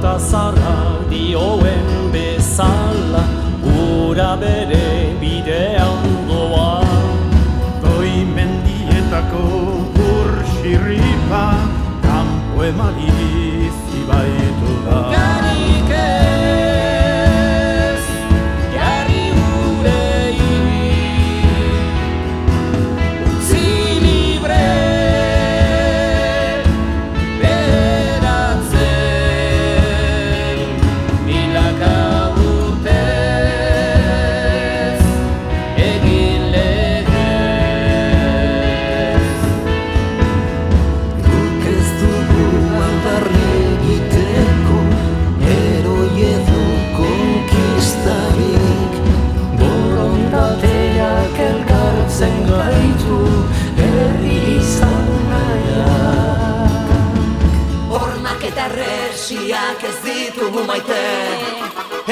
eta zarra dioen bezala, ura bere bidean doa. Goi mendietako burxirripa, kanpo emaliz ibaitu da. Garik ez, jarri gurei, utzi libre, beratzen, milaka urtez, egin legez. Guk ez dugu aldarri egiteko, heroi edo konkistarik. Borondateak elkartzen gaitu, herri izan nahiak. Hormak eta resiak ez ditugu maite,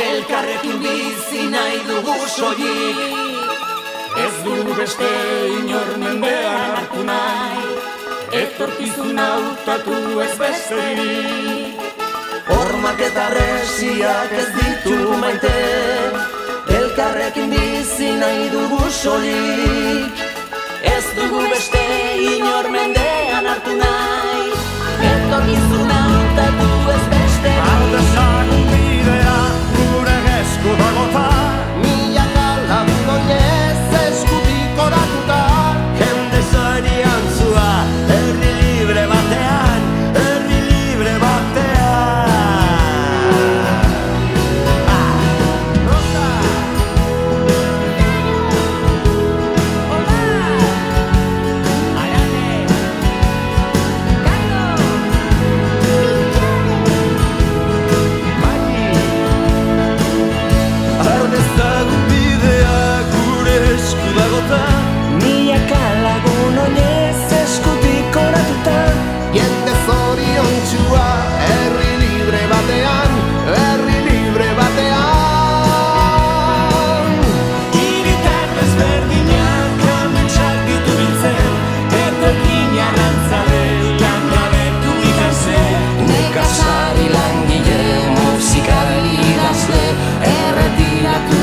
elkarrekin bizi nahi dugu soilik. Ez dugu beste inor mendean hartu nahi, etorkizuna hautatu ez besterik. Hormak eta resiak ez ditugu maite, elkarrekin bizi nahi dugu soilik. Ez dugu beste inor mendean hartu nahi, etorkizuna hautatu ez besterik. Aldezagun bidea gure esku dagota, Milaka lagun oinez eskutik oratuta, jende zorian zua, herri libre batean, herri libre batean. Aldezagun bidea gure esku dagota, milaka lagun oinez eskutik oratuta, Jende zoriontsua, herri libre batean, herri libre batean. Hiritar desberdinak ametsak ditu biltzen, etorkin arrantzale langabetu ikasen. nekazari langile musikari idazle erretiratu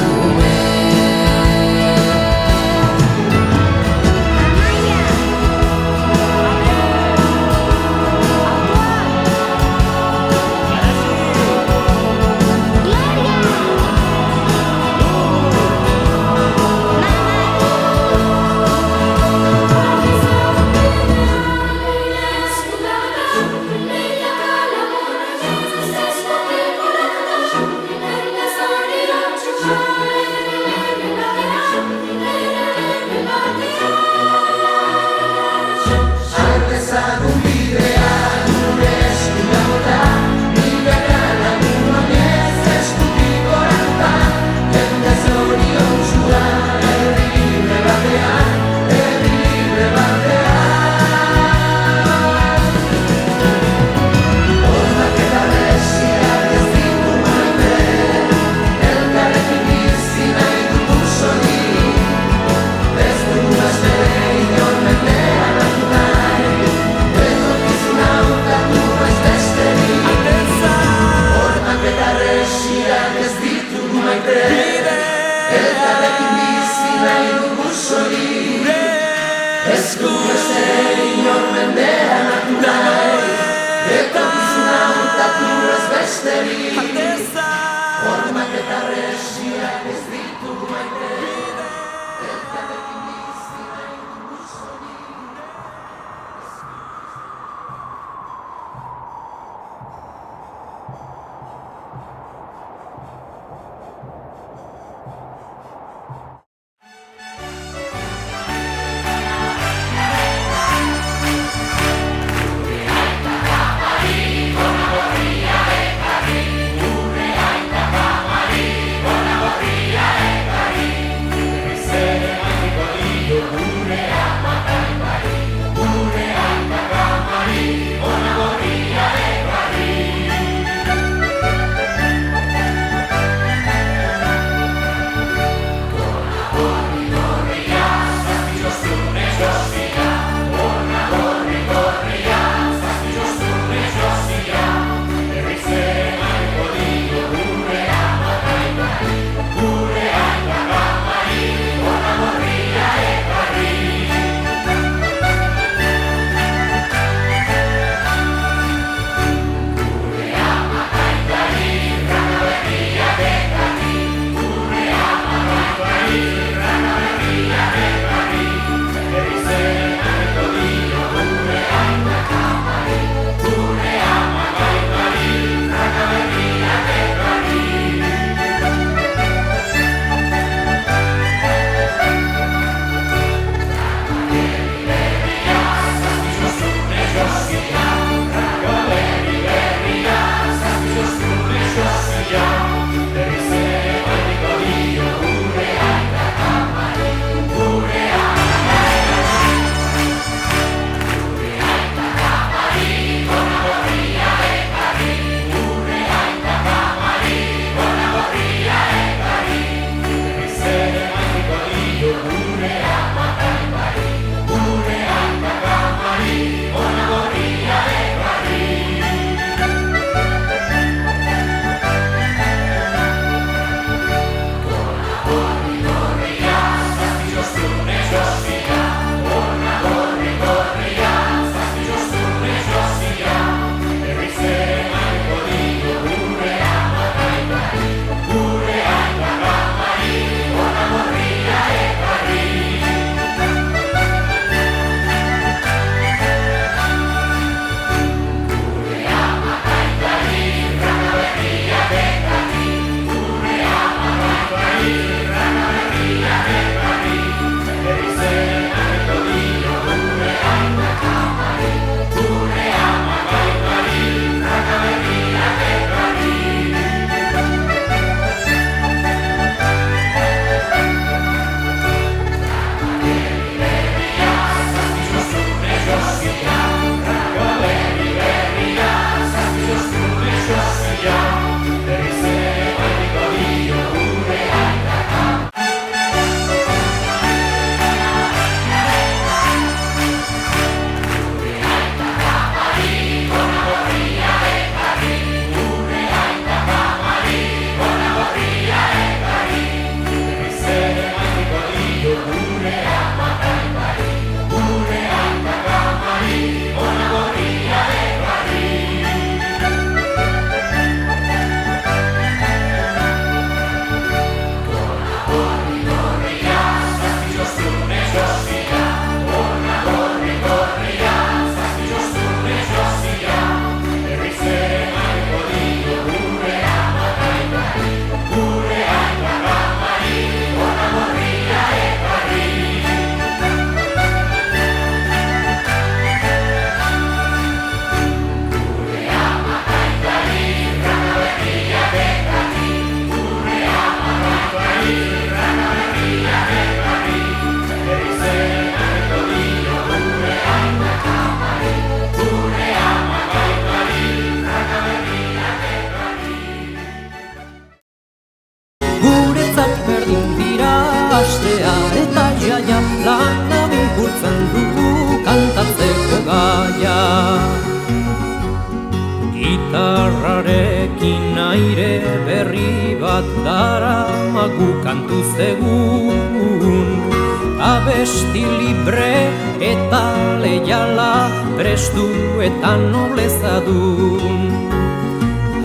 Gitarrarekin aire berri bat daramagu kantuz egun. Abesti libre eta leiala, prestu eta nobleza dun.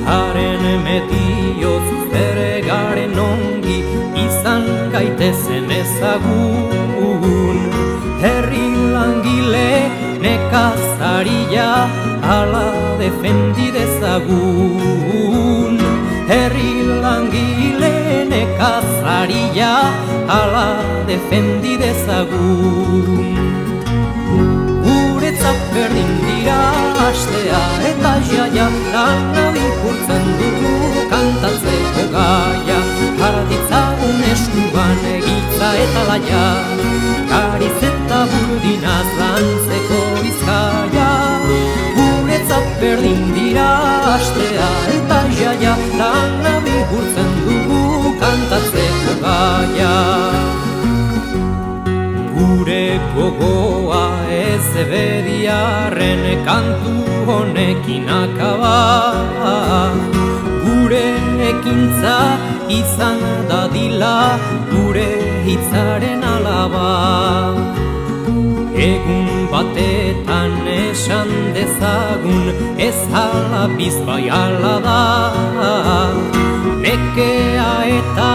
Haren medioz ere garen ongi izan gaitezen ezagun. Herri langile nekazaria ala defendi dezagun. Herri langile nekazaria ala defendi dezagun. Guretzat berdin dira astea eta jaia, lana bihurtzen dugu kantatzeko gaia. Haratitzagun eskuan egitza eta laia, gariz eta burdinaz lantzeko bizkaia. Guretzat berdin dira astea eta jaia, lana bihurtzen dugu kantatzeko gaia. Gure gogoa ez ebediarren kantu honekin akaba. Gure ekintza izan dadila gure hitzaren alaba. Egun batetan esan dezagun ez hala bizpai ala da. Nekea eta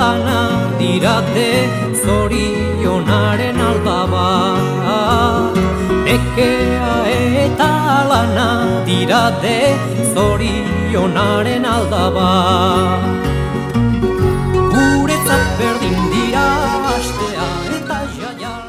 lana dirate zorionaren aldaba. Nekea eta lana dirate zorionaren aldaba. Guretzat berdin dira astea eta jaiala.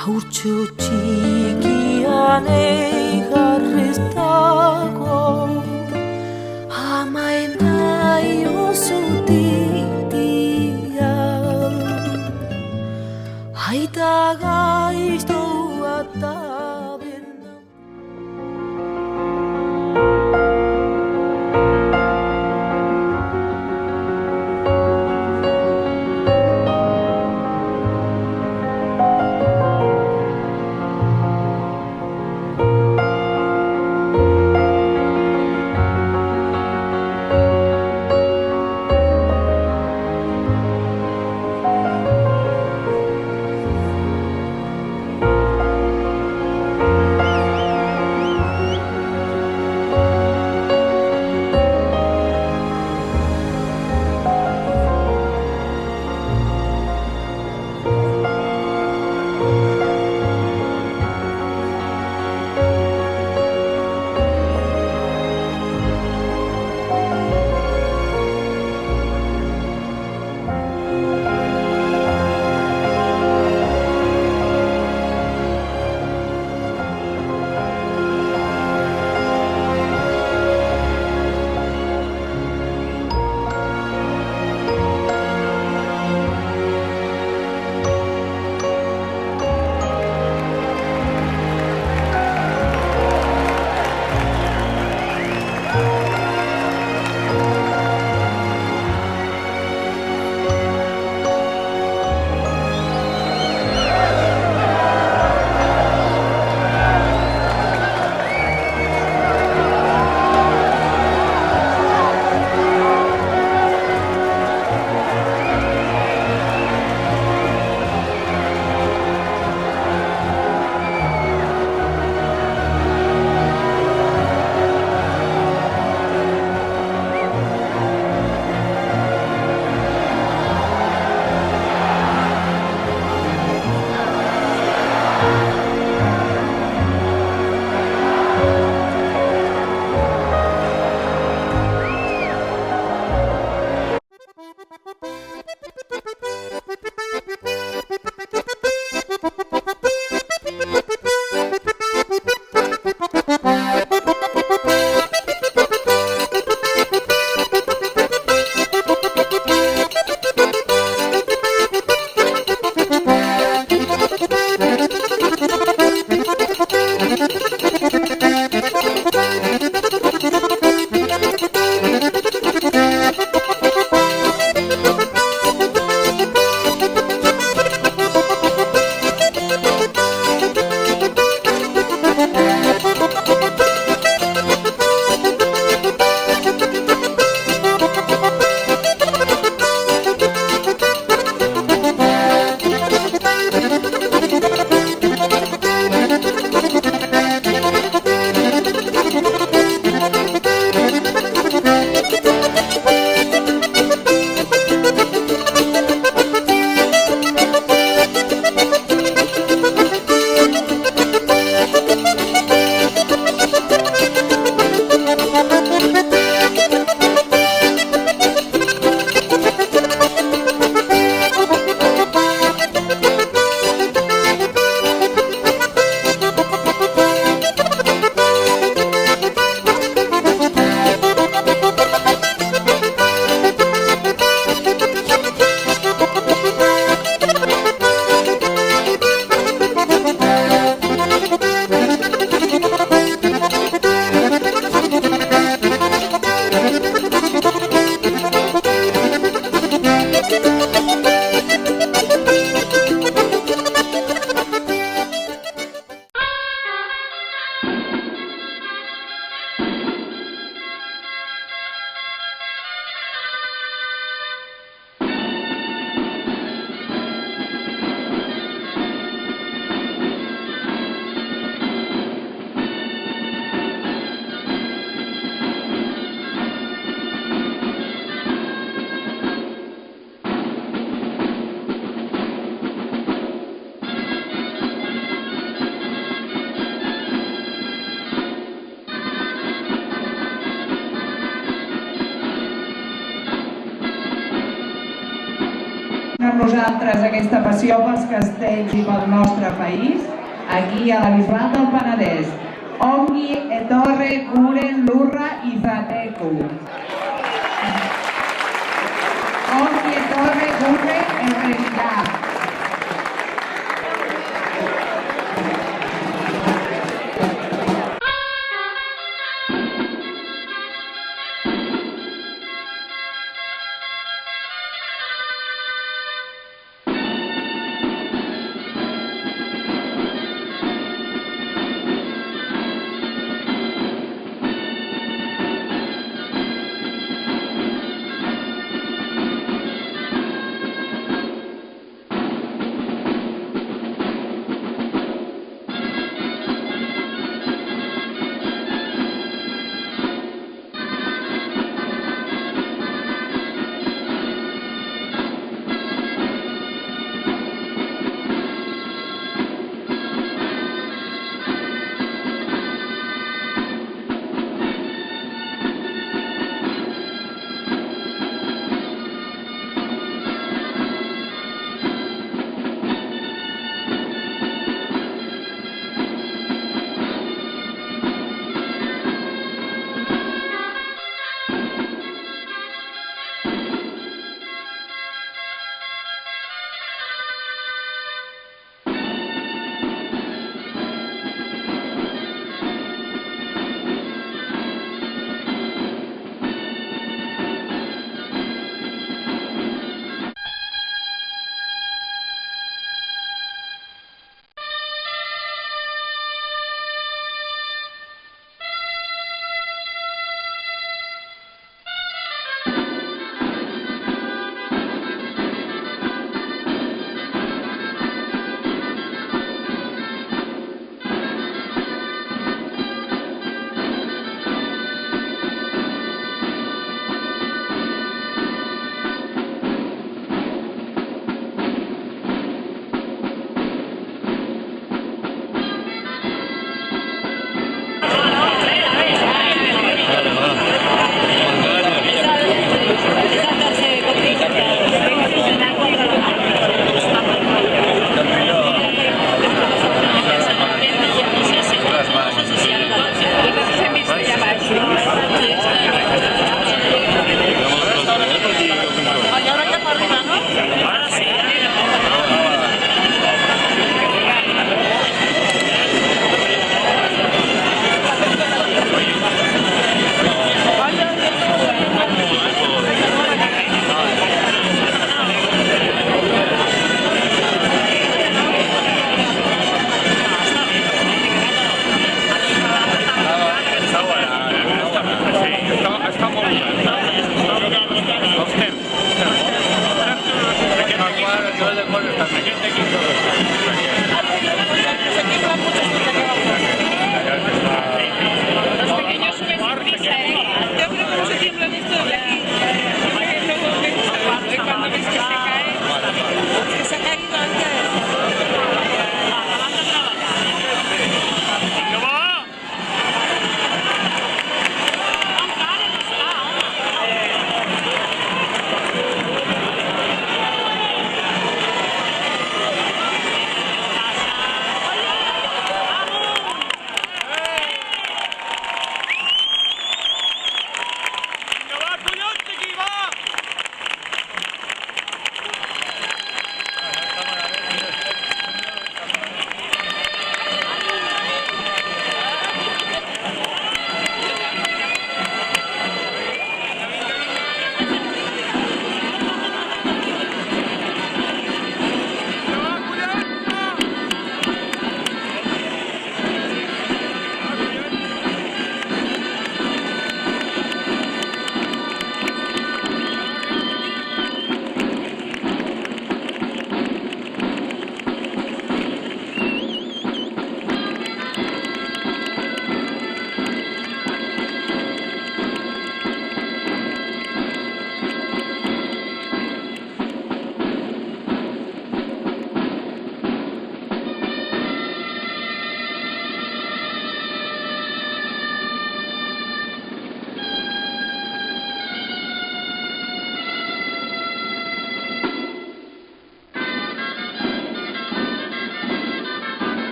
Haurtxo txikian eigarrez dago, ama emai oso titia. Aita gaiztoa da bena. nosaltres aquesta passió pels castells i pel nostre país, aquí a la Bisbal del Penedès. Ongi etorre guren lurra izateku. Ongi etorre gure herrira.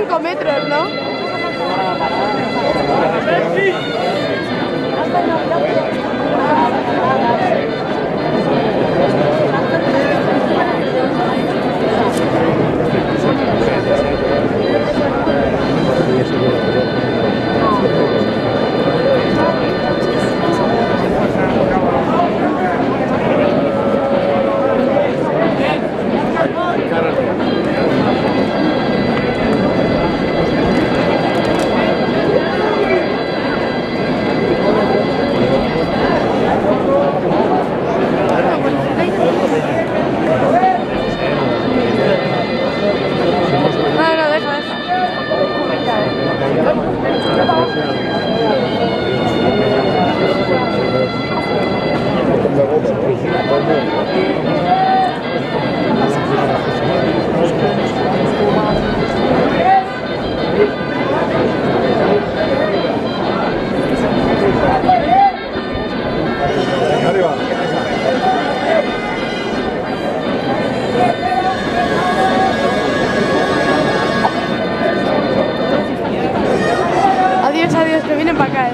5 metros, ¿no? Adiós, adiós, que vienen para acá,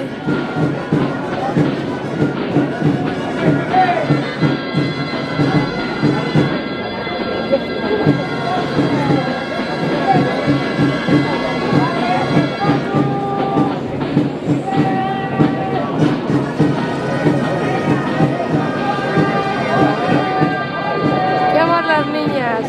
¿Qué aman las niñas?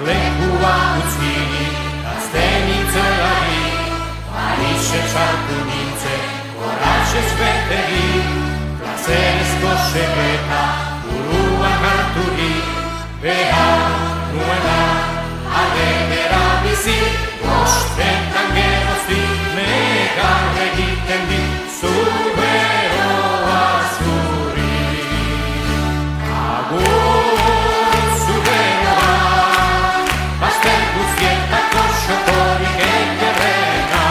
Lekua utzi, gazten itzelari, Parisek sartu nintzen, borratxez beteri, plazerezko seketa, buruan harturik, behar nuela, aldera bizi, bostetan geroztik, negar egiten dit, zuberoa zuri. Agur zuberoa, Bazter guztietako xokorik egerrena,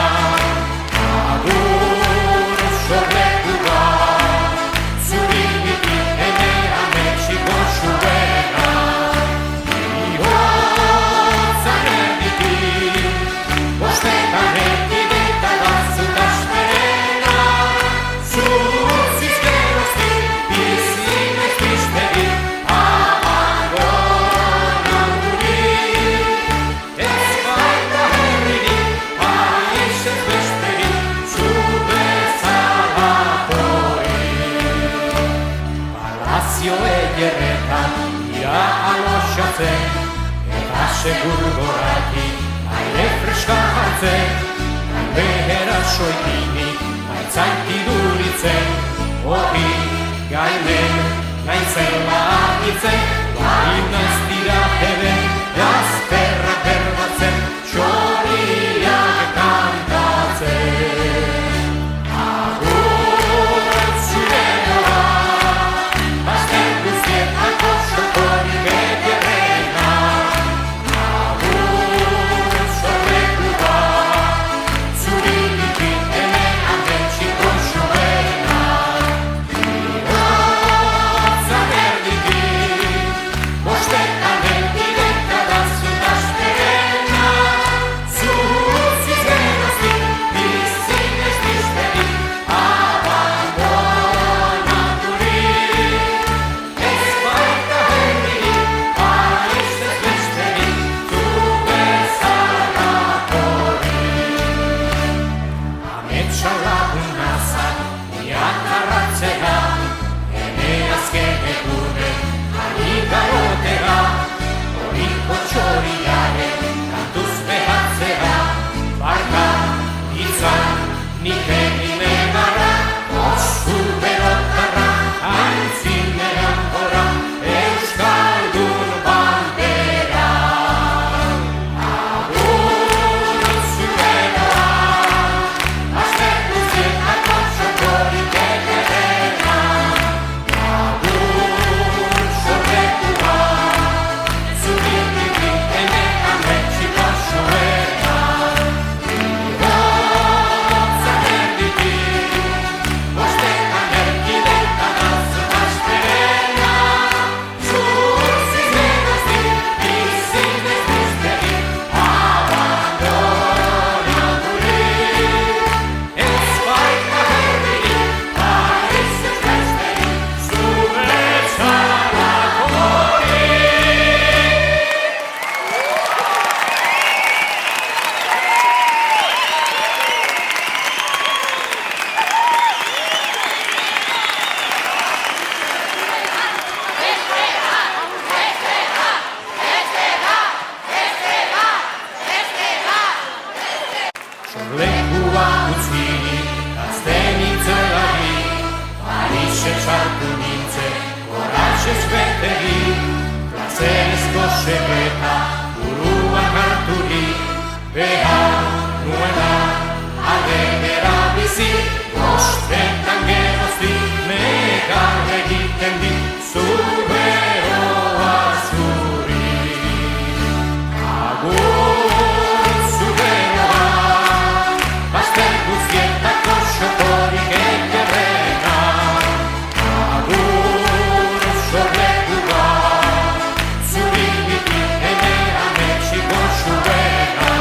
agur sorlekua, zuri bitik enera Mexiko zuena. segur goraki, aire freska hartzen, behera soikini, aitzaiki duritzen, hori gainen, naizela agitzen, baina ez dira eben, gazterra berbatzen, txoriak kantatzen. Agur zure noa, bazter guztietako sokorik ederrena. Agur zorreku bat, zuri dikin hemen ametxiko sobena. Birotza berdikin, bostetan elkidek kadazutaz perena. Zuziz geroztik, bizin ez dizperik, abandonaturik. Ez baita herririk, paiz ez besterik, zu bezala horrik. Ametsa lagun nazak, niak arratzera, ene azken egurren, ari garotera, horiko txoriaren, kantuz behatzera, barka, izan, nik egin egarra, ostu berotarra, aintzinean gora, Euskaldun bandera. Agur zure noa, azter guztietako txokorik ederrena. Agur zorreku bat, zuri dikin hemen ametxiko sobena. Birotza berdikin, bostetan elkidek kadazutaz perena. Zuziz geroztik, bizin ez dizperik, abandonaturik. Ez baita herririk, paiz ez besterik, zu bezala horrik. Sorlekua utzini, gazten itzelari, Parise sartu nintzen, goratxez beteri, plazerezko segreta, buruan harturik, behar nuena, aldera bizi, bostetan geroztik, negar egiten dit, zu beroa zuri. Agur zure noa, bazter guztietako sokorik ederrena. Agur zorreku bat, zuri dikin hemen ametxiko sobena.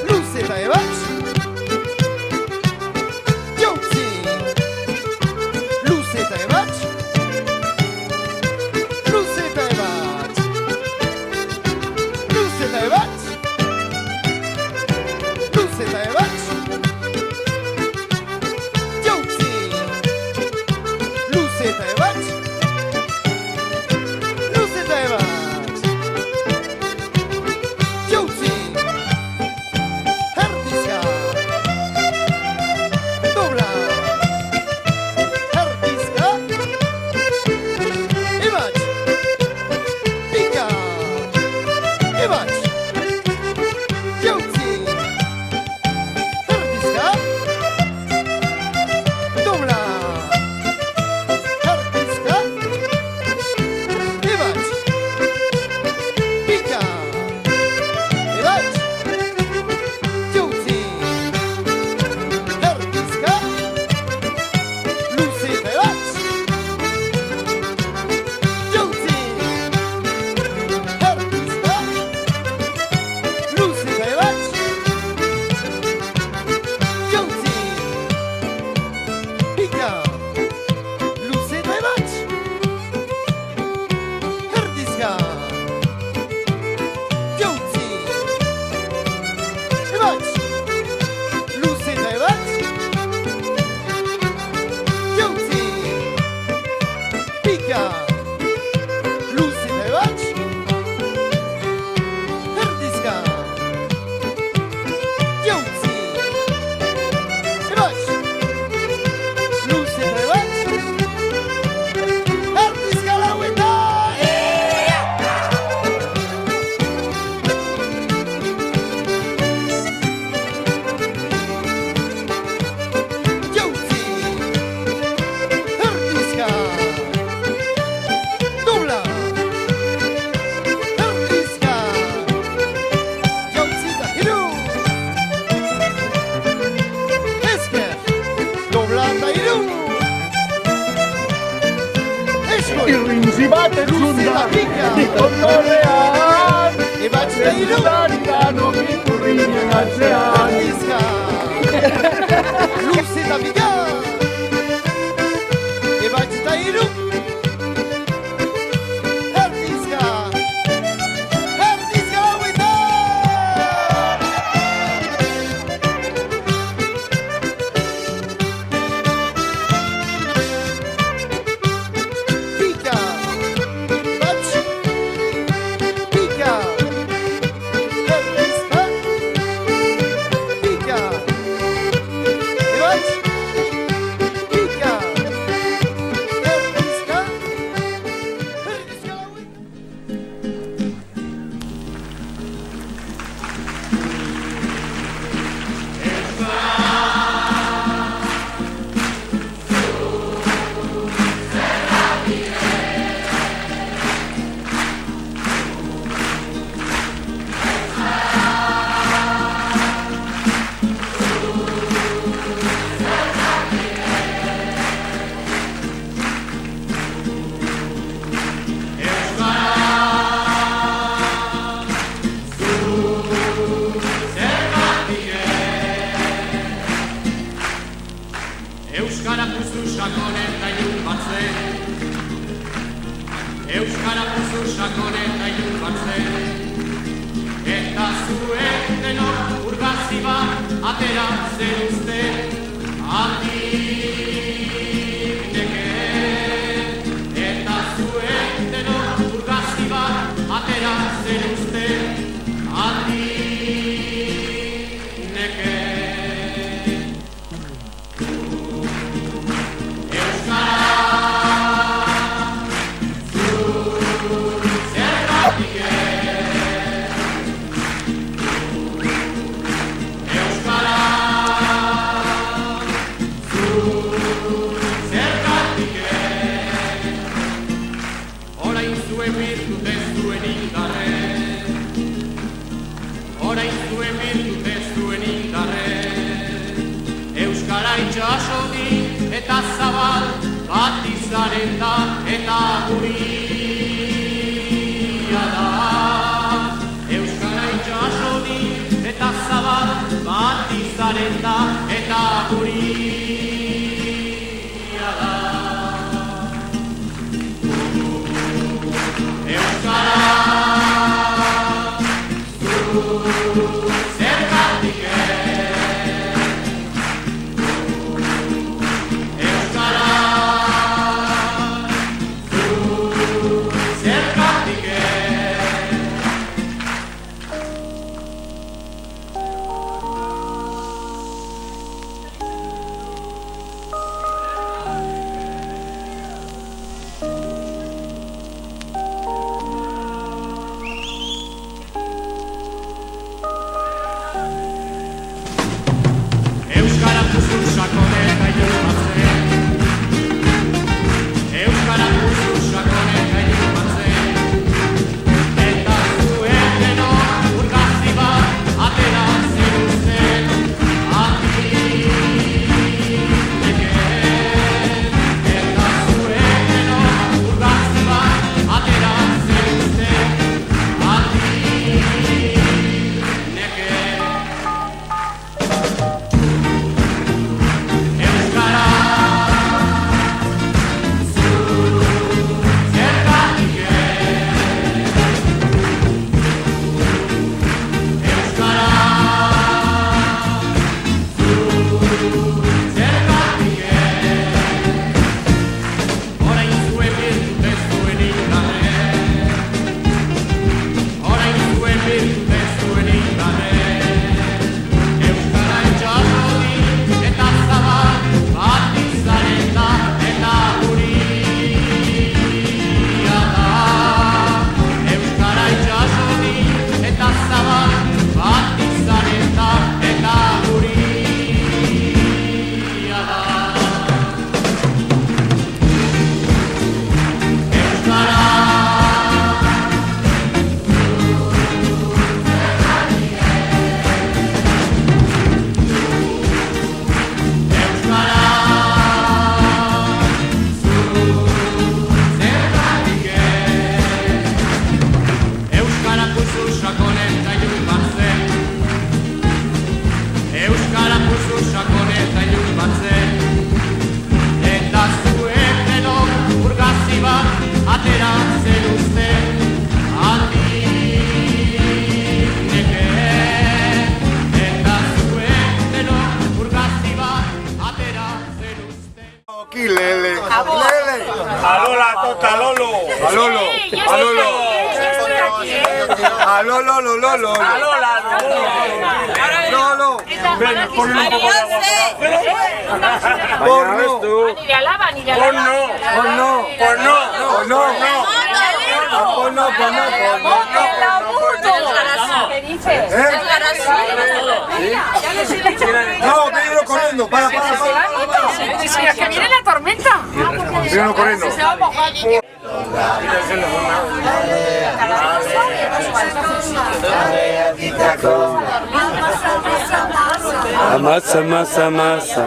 Luze eta ebatz, jautzi. Luze eta ebatz, luze eta ebatz, luze eta ebatz, luze eta ebatz, jautzi. Luze eta ebatz, luze eta ebatz, jautzi. Herdizka, dobla. Herdizka, ebatz, pika, ebatz, jautzi. Herdizka, dobla. Herdizka, ebatz, pika, ebatz, jautzi. Herdizka, luze eta ebatz, jautzi. Herdizka, luze eta ebatz, jautzi. Pika, luze eta ebatz, herdizka, jautzi. Ebatz, luze eta ebatz, jautzi. Pika, luze eta ebatz, herdizka, jautzi. Ebatz, luze eta ebatz, herdizka lauetan. Jautzi, herdizka, dobla. Herdizka, jautzi eta hiru. Esker, dobla eta hiru. Eskoi, Irrintzi bat luze eta pika. ondorean, Ebatz eta hiru. Daridan okiturrinen atzean. Herdizka, luze eta pika. Ebatz eta hiru. Herdizka, herdizka lauetan. Pika, ebatz, pika. Herdizka, pika. Ebatz, pika. Herdizka, herdizka lauetan. Euskara puzu sakon eta ilun batzen. Euskara puzu sakon eta ilun batzen. Eta zuen denok urgazi bat atera zen uste. Aldik neke. Eta zuen denok urgazi bat atera zen uste. Aldik neke. Itxasotik eta zabal bat izanen da eta guri zaleta eta guria da. Euskara, zu zergatik Euskara, zu zergatik Euskara puzu sakone eta ilunbatzen. Euskara puzu sakone eta ilunbatzen. Eta zuen denok urgazi bat atera ziruzten. Eta zuen denok urgazi bat atera ziruzten. Euskara, zu zergatik Euskara, zu zergatik orain zuen birtute zuen indarre. Orain zuen birtute zuen indarre. Euskara itxasodi eta zabal bat izareta eta guria da. Euskara itxasodi eta zabal bat izareta eta guria da. Euskara, Euskara puzu sakone eta ilunbatzen. Euskara puzu sakone eta ilunbatzen. Eta zuen denok urgazi bat atera zeruzten. Eta zuen denok urgazi bat atera zeruzten. Lele. Alola, tota, Lolo. Alolo. Alolo. Alolo, Lolo. Lolo. Ven, ponle un poco de agua. Porno. Ni de alaba, ni de Porno. Porno. Porno. Porno. Porno. ¿Qué dices? No, vengo corriendo. Para. Es que viene la tormenta. Vengo corriendo. Se va a mojar. Amasa, masa, masa.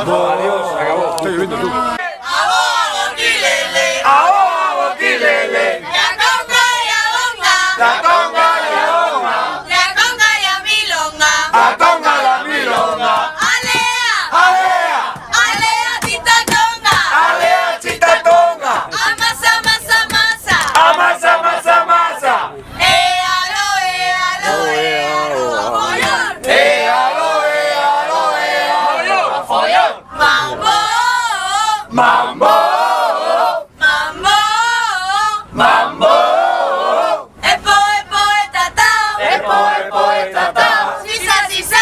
Adiós, acabó. Estoy lloviendo tú. Sisa, sisa.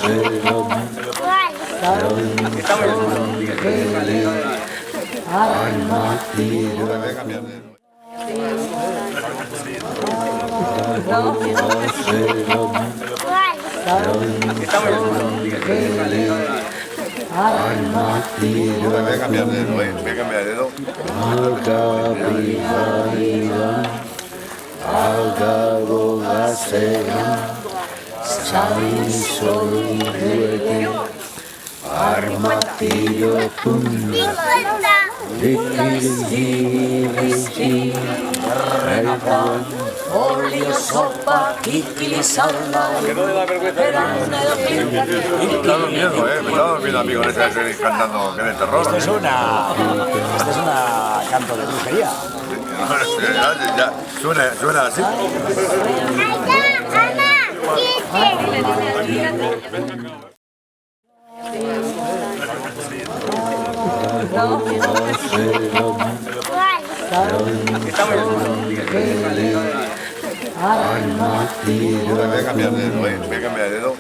Voy a cambiar de dedo, voy a cambiar de dedo. Olio, sopa, kikili, salda. Que no le da vergüenza. Me está durmiendo, amigo, en esa serie cantando que es de terror. Esto es una canto de brujería. Ya, suena así. Voy a cambiar de dedo, voy a cambiar de dedo.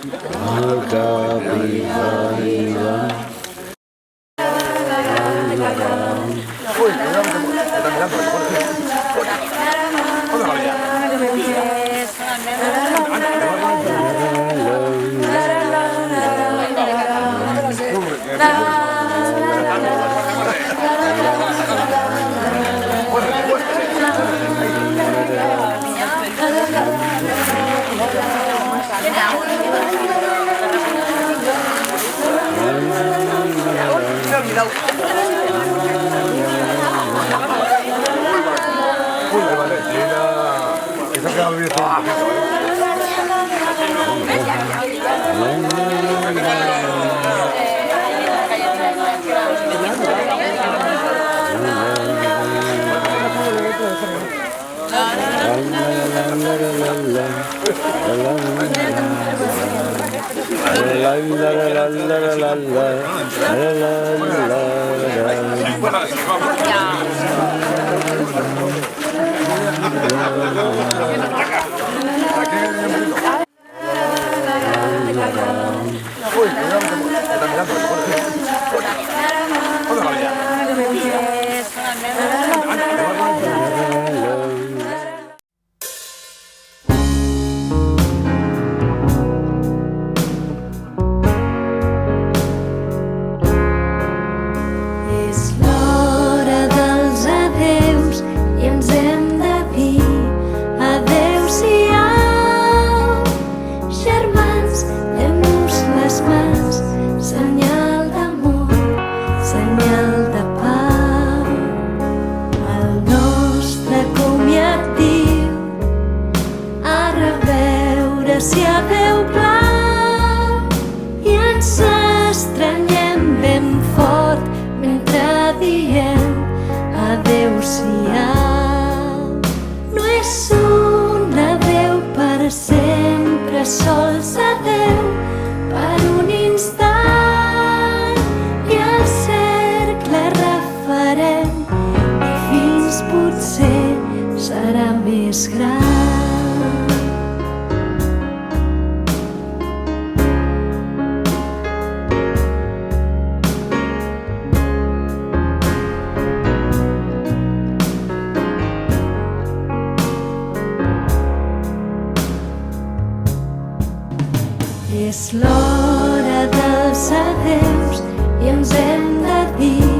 És l'hora dels adeus i ens hem de dir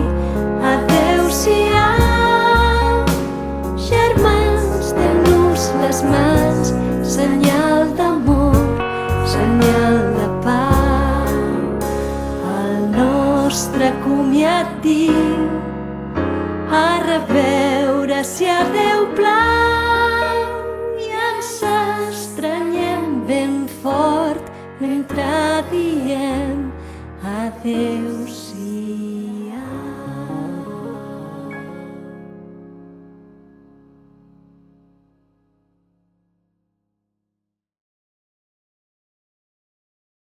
adeu-siau. Germans, deu-nos les mans, senyal d'amor, senyal de pau. El nostre comiat diu a reveure si adeu plau i ens estranyem ben fort mentre diem adeu.